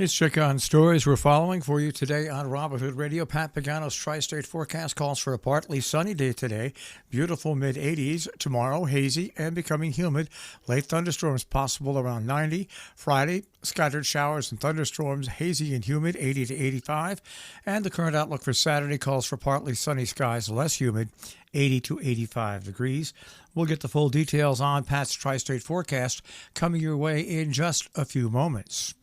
Let's check on stories we're following for you today on Robert Hood Radio. Pat Pagano's Tri-State forecast calls for a partly sunny day today. Beautiful mid-80s. Tomorrow, hazy and becoming humid. Late thunderstorms possible around 90. Friday, scattered showers and thunderstorms, hazy and humid, 80 to 85. And the current outlook for Saturday calls for partly sunny skies, less humid, 80 to 85 degrees. We'll get the full details on Pat's Tri-State forecast coming your way in just a few moments.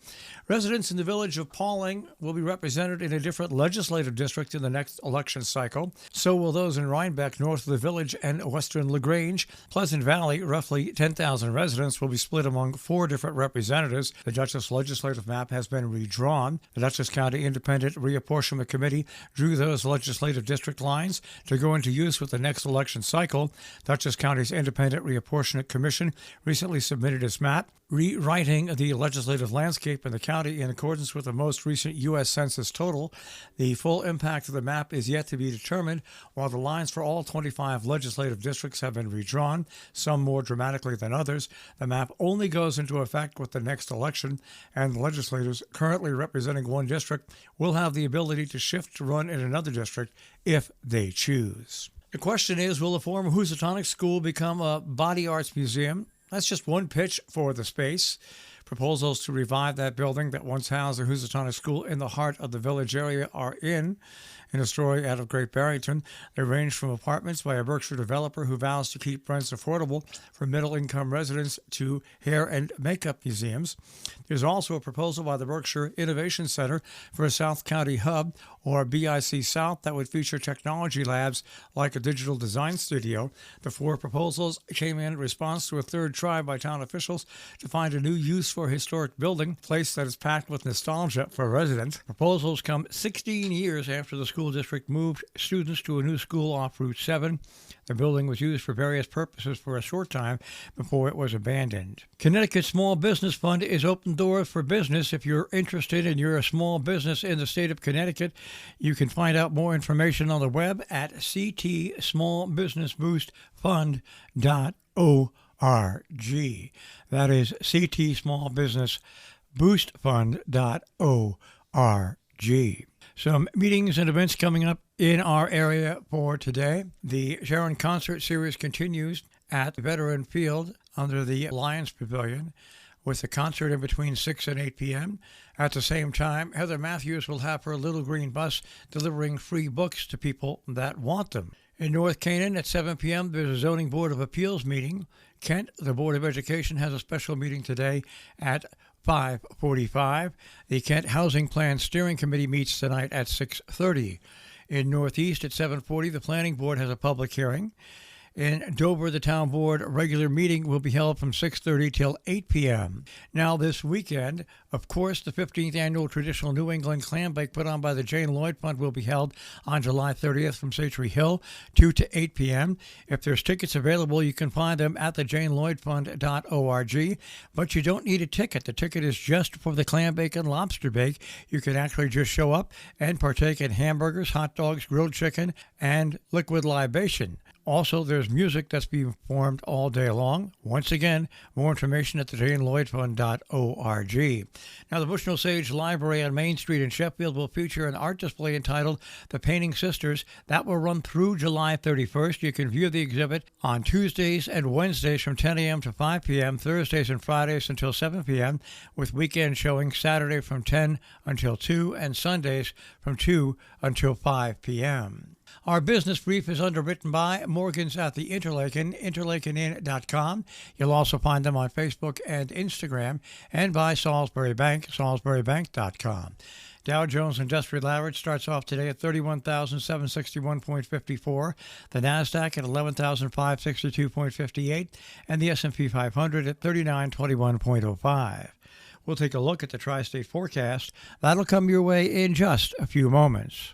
Residents in the village of Pauling will be represented in a different legislative district in the next election cycle. So will those in Rhinebeck, north of the village, and western LaGrange. Pleasant Valley, roughly 10,000 residents, will be split among 4 different representatives. The Dutchess legislative map has been redrawn. The Dutchess County Independent Reapportionment Committee drew those legislative district lines to go into use with the next election cycle. Dutchess County's Independent Reapportionment Commission recently submitted its map, rewriting the legislative landscape in the county in accordance with the most recent U.S. Census total. The full impact of the map is yet to be determined, while the lines for all 25 legislative districts have been redrawn, some more dramatically than others. The map only goes into effect with the next election, and the legislators currently representing one district will have the ability to shift to run in another district if they choose. The question is, will the former Housatonic School become a body arts museum? That's just one pitch for the space. Proposals to revive that building that once housed the Housatonic School in the heart of the village area are in a story out of Great Barrington. They range from apartments by a Berkshire developer who vows to keep rents affordable for middle-income residents to hair and makeup museums. There's also a proposal by the Berkshire Innovation Center for a South County hub, or BIC South, that would feature technology labs like a digital design studio. The 4 proposals came in response to a third try by town officials to find a new use for a historic building, a place that is packed with nostalgia for residents. Proposals come 16 years after the school district moved students to a new school off Route 7. The building was used for various purposes for a short time before it was abandoned. Connecticut Small Business Fund is open doors for business. If you're interested and you're a small business in the state of Connecticut, you can find out more information on the web at ctsmallbusinessboostfund.org. That is ctsmallbusinessboostfund.org. Some meetings and events coming up in our area for today. The Sharon concert series continues at Veteran Field under the Lions Pavilion, with the concert in between 6 and 8 p.m. At the same time, Heather Matthews will have her little green bus delivering free books to people that want them. In North Canaan at 7 p.m., there's a Zoning Board of Appeals meeting. Kent, the Board of Education, has a special meeting today at 5:45. The Kent Housing Plan Steering Committee meets tonight at 6:30. In Northeast at 7:40, the Planning Board has a public hearing. In Dover, the Town Board regular meeting will be held from 6:30 till 8 p.m. Now, this weekend, of course, the 15th Annual Traditional New England Clam Bake put on by the Jane Lloyd Fund will be held on July 30th from Satory Hill, 2 to 8 p.m. If there's tickets available, you can find them at thejanelloydfund.org, but you don't need a ticket. The ticket is just for the clam bake and lobster bake. You can actually just show up and partake in hamburgers, hot dogs, grilled chicken, and liquid libation. Also, there's music that's being performed all day long. Once again, more information at thejanelloydfund.org. Now, the Bushnell Sage Library on Main Street in Sheffield will feature an art display entitled The Painting Sisters. That will run through July 31st. You can view the exhibit on Tuesdays and Wednesdays from 10 a.m. to 5 p.m., Thursdays and Fridays until 7 p.m., with weekend showing Saturday from 10 until 2 and Sundays from 2 until 5 p.m. Our business brief is underwritten by Morgan's at the Interlaken, interlakenin.com. You'll also find them on Facebook and Instagram, and by Salisbury Bank, salisburybank.com. Dow Jones Industrial Average starts off today at 31,761.54, the NASDAQ at 11,562.58, and the S&P 500 at 3921.05. We'll take a look at the Tri-State forecast. That'll come your way in just a few moments.